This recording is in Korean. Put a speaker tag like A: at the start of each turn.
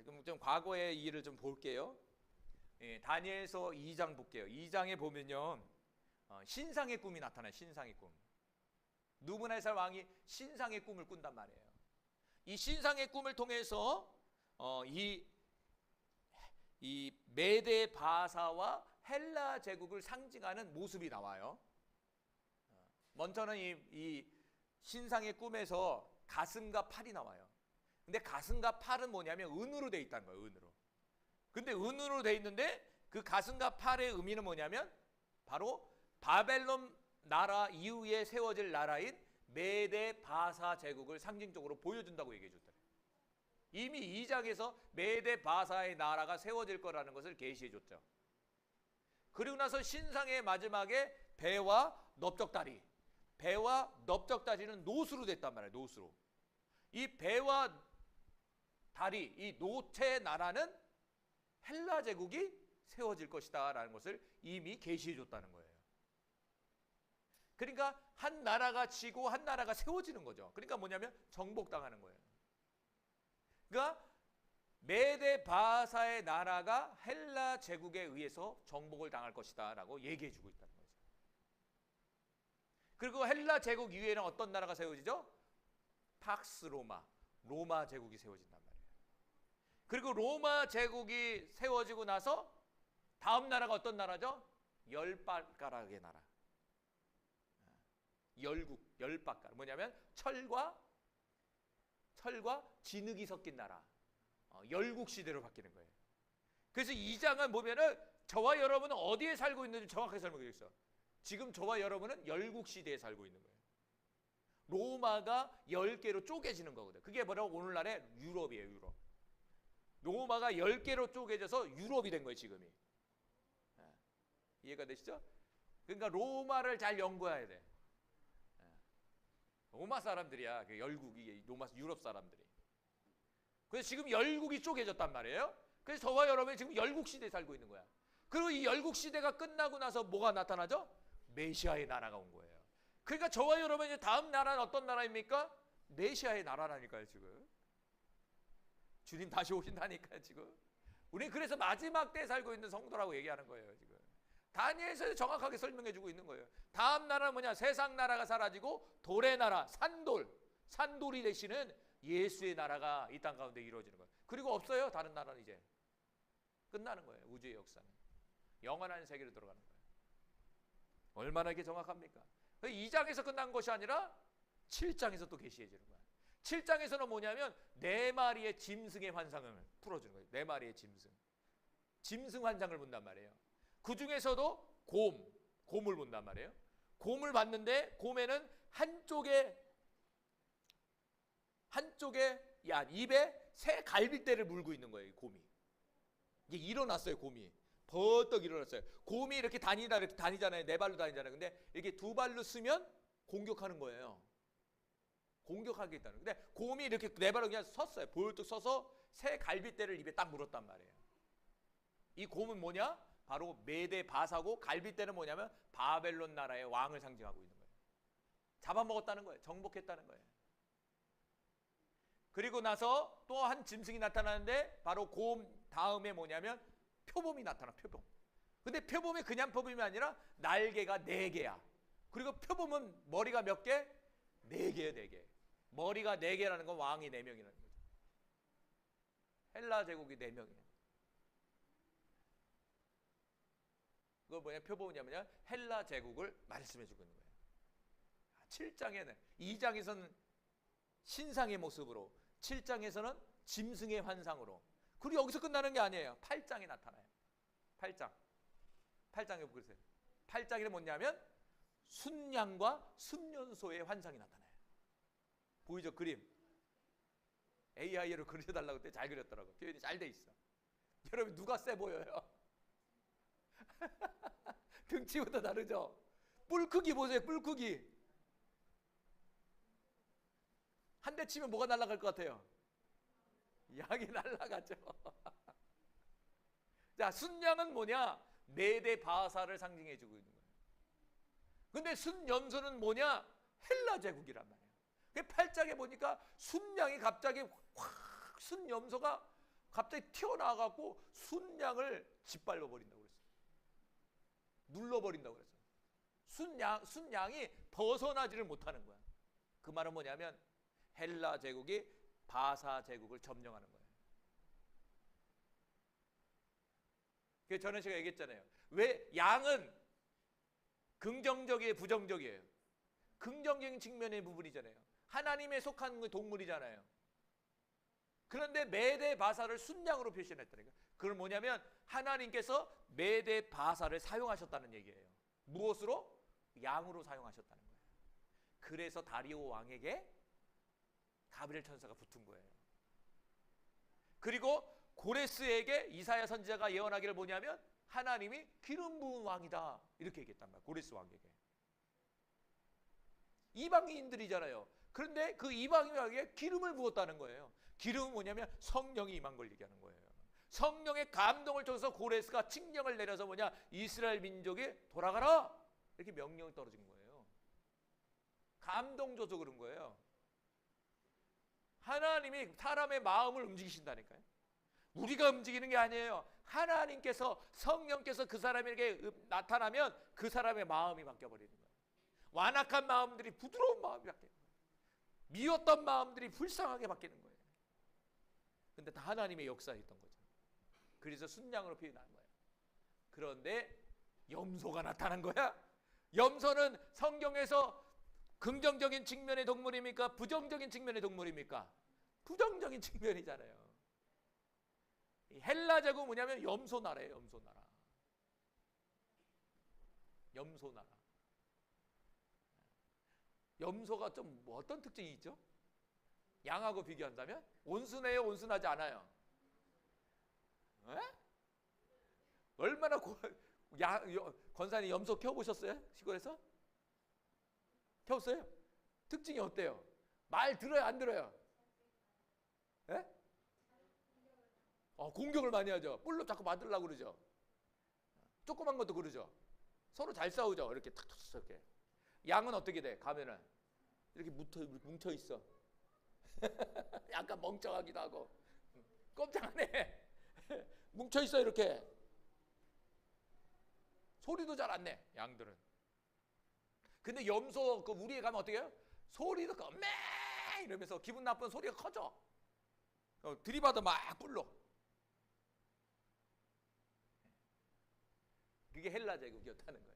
A: 그럼 좀 과거의 일을 좀 볼게요. 다니엘서 2장 볼게요. 2장에 보면요, 신상의 꿈이 나타나요. 신상의 꿈. 느부갓네살 왕이 신상의 꿈을 꾼단 말이에요. 이 신상의 꿈을 통해서 이 메데 바사와 헬라 제국을 상징하는 모습이 나와요. 먼저는 이 신상의 꿈에서 가슴과 팔이 나와요. 근데 가슴과 팔은 뭐냐면 은으로 돼 있다는 거예요. 은으로. 근데 은으로 돼 있는데 그 가슴과 팔의 의미는 뭐냐면 바로 바벨론 나라 이후에 세워질 나라인 메데 바사 제국을 상징적으로 보여준다고 얘기해 줬다. 이미 2장에서 메데 바사의 나라가 세워질 거라는 것을 계시해 줬죠. 그리고 나서 신상의 마지막에 배와 넓적다리. 배와 넓적다리는 노수로 됐단 말이에요. 노수로. 이 배와 다리, 이 노체 나라는 헬라 제국이 세워질 것이다 라는 것을 이미 계시해 줬다는 거예요. 그러니까 한 나라가 지고 한 나라가 세워지는 거죠. 그러니까 뭐냐면 정복당하는 거예요. 그러니까 메데 바사의 나라가 헬라 제국에 의해서 정복을 당할 것이다 라고 얘기해 주고 있다는 거죠. 그리고 헬라 제국 이후에는 어떤 나라가 세워지죠? 팍스 로마, 로마 제국이 세워진단 말이에요. 그리고 로마 제국이 세워지고 나서 다음 나라가 어떤 나라죠? 열발가락의 나라. 열국, 열발가락. 뭐냐면 철과 진흙이 섞인 나라. 열국 시대로 바뀌는 거예요. 그래서 이 장은 보면은 저와 여러분은 어디에 살고 있는지 정확하게 설명되어 있어. 지금 저와 여러분은 열국 시대에 살고 있는 거예요. 로마가 10개로 쪼개지는 거거든. 그게 뭐라고? 오늘날의 유럽이에요. 유럽. 로마가 10개로 쪼개져서 유럽이 된 거예요. 지금이. 이해가 되시죠? 그러니까 로마를 잘 연구해야 돼. 로마 사람들이야. 열국이 로마 유럽 사람들이. 그래서 지금 열국이 쪼개졌단 말이에요. 그래서 저와 여러분이 지금 열국 시대에 살고 있는 거야. 그리고 이 열국 시대가 끝나고 나서 뭐가 나타나죠? 메시아의 나라가 온 거예요. 그러니까 저와 여러분이 이제 다음 나라는 어떤 나라입니까? 메시아의 나라라니까요, 지금. 주님 다시 오신다니까요, 지금. 우리 그래서 마지막 때에 살고 있는 성도라고 얘기하는 거예요, 지금. 다니엘서에서 정확하게 설명해 주고 있는 거예요. 다음 나라는 뭐냐? 세상 나라가 사라지고 돌의 나라, 산돌이 되시는 예수의 나라가 이 땅 가운데 이루어지는 거예요. 그리고 없어요. 다른 나라는 이제 끝나는 거예요. 우주의 역사는 영원한 세계로 들어가는 거예요. 얼마나 이게 정확합니까? 2장에서 끝난 것이 아니라 7장에서 또 계시해 주는 거예요. 7장에서는 뭐냐면 4마리의 짐승의 환상을 풀어주는 거예요. 4마리의 짐승 환상을 본단 말이에요. 그 중에서도 곰을 본단 말이에요. 곰을 봤는데 곰에는 한쪽에 입에 새 갈빗대를 물고 있는 거예요. 곰이. 이게 일어났어요. 곰이. 버떡 일어났어요. 곰이 이렇게 다니잖아요. 4발로 다니잖아요. 근데 이렇게 2발로 쓰면 공격하는 거예요. 공격하겠다는. 근데 곰이 이렇게 4발로 그냥 섰어요. 벌떡 서서 새 갈빗대를 입에 딱 물었단 말이에요. 이 곰은 뭐냐? 바로 메데 바사고, 갈빗대는 뭐냐면 바벨론 나라의 왕을 상징하고 있는 거예요. 잡아먹었다는 거예요. 정복했다는 거예요. 그리고 나서 또 한 짐승이 나타나는데 바로 곰 다음에 뭐냐면 표범이 나타나. 표범. 근데 표범이 그냥 표범이 아니라 날개가 4개야. 그리고 표범은 머리가 몇 개? 4개예요. 4개. 머리가 4개라는 건 왕이 4명이라는 거죠. 헬라 제국이 4명이에요. 그거 뭐냐? 표범이냐면 헬라 제국을 말씀해 주고 있는 거예요. 7장에는 2장에서는 신상의 모습으로, 7장에서는 짐승의 환상으로. 그리고 여기서 끝나는 게 아니에요. 8장에 나타나요. 8장에 보세요. 8장에는 뭐냐면 순양과 순년소의 환상이 나타나요. 보이죠? 그림. AI로 그려달라고 그때 잘 그렸더라고. 표현이 잘 돼 있어. 여러분 누가 세 보여요? 등치부터 다르죠? 뿔 크기 보세요. 뿔 크기. 한 대 치면 뭐가 날아갈 것 같아요? 양이 날아가죠. 자, 순양은 뭐냐? 메데 바사를 상징해 주고 있는 거예요. 근데 순연소는 뭐냐? 헬라 제국이란 말이에요. 8장에 보니까 순양이 갑자기 확, 순염소가 갑자기 튀어나와갖고 순양을 짓밟아 버린다고 그랬어요. 눌러버린다고 그랬어요. 순양이 벗어나지를 못하는 거야. 그 말은 뭐냐면 헬라 제국이 바사 제국을 점령하는 거예요. 그래서 저는 제가 얘기했잖아요. 왜 양은 긍정적이에요, 부정적이에요? 긍정적인 측면의 부분이잖아요. 하나님에 속한 동물이잖아요. 그런데 메대 바사를 순양으로 표현했다니까. 그건 뭐냐면 하나님께서 메대 바사를 사용하셨다는 얘기예요. 무엇으로? 양으로 사용하셨다는 거예요. 그래서 다리오 왕에게 가브리엘 천사가 붙은 거예요. 그리고 고레스에게 이사야 선지자가 예언하기를 뭐냐면 하나님이 기름 부은 왕이다 이렇게 얘기했단 말이에요. 고레스 왕에게. 이방인들이잖아요. 그런데 그 이방인에게 기름을 부었다는 거예요. 기름은 뭐냐면 성령이 임한 걸 얘기하는 거예요. 성령의 감동을 통해서 고레스가 칙령을 내려서 뭐냐, 이스라엘 민족이 돌아가라 이렇게 명령이 떨어진 거예요. 감동 줘서 그런 거예요. 하나님이 사람의 마음을 움직이신다니까요. 우리가 움직이는 게 아니에요. 하나님께서, 성령께서 그 사람에게 나타나면 그 사람의 마음이 바뀌어버리는 거예요. 완악한 마음들이 부드러운 마음이 바뀌는 거예요. 미웠던 마음들이 불쌍하게 바뀌는 거예요. 근데 다 하나님의 역사에 있던 거죠. 그래서 순양으로 표현한 거예요. 그런데 염소가 나타난 거야. 염소는 성경에서 긍정적인 측면의 동물입니까? 부정적인 측면의 동물입니까? 부정적인 측면이잖아요. 헬라 제국 뭐냐면 염소 나라예요. 염소 나라. 염소 나라. 염소가 좀 뭐 어떤 특징이 있죠? 양하고 비교한다면 온순해요, 온순하지 않아요? 에? 얼마나 권사님 염소 키워보셨어요? 시골에서? 키웠어요? 특징이 어때요? 말 들어요, 안 들어요? 에? 공격을 많이 하죠. 뿔로 자꾸 맞으려고 그러죠. 조그만 것도 그러죠. 서로 잘 싸우죠. 이렇게 탁탁 이렇게. 양은 어떻게 돼? 가면은 이렇게 뭉쳐 있어. 약간 멍청하기도 하고 꼼짝하네. 뭉쳐 있어 이렇게. 소리도 잘 안 내. 양들은. 근데 염소 그 우리에 가면 어떻게 해요? 소리도 매 이러면서 기분 나쁜 소리가 커져. 들이받아 막 뿔로. 그게 헬라 제국이었다는 거예요.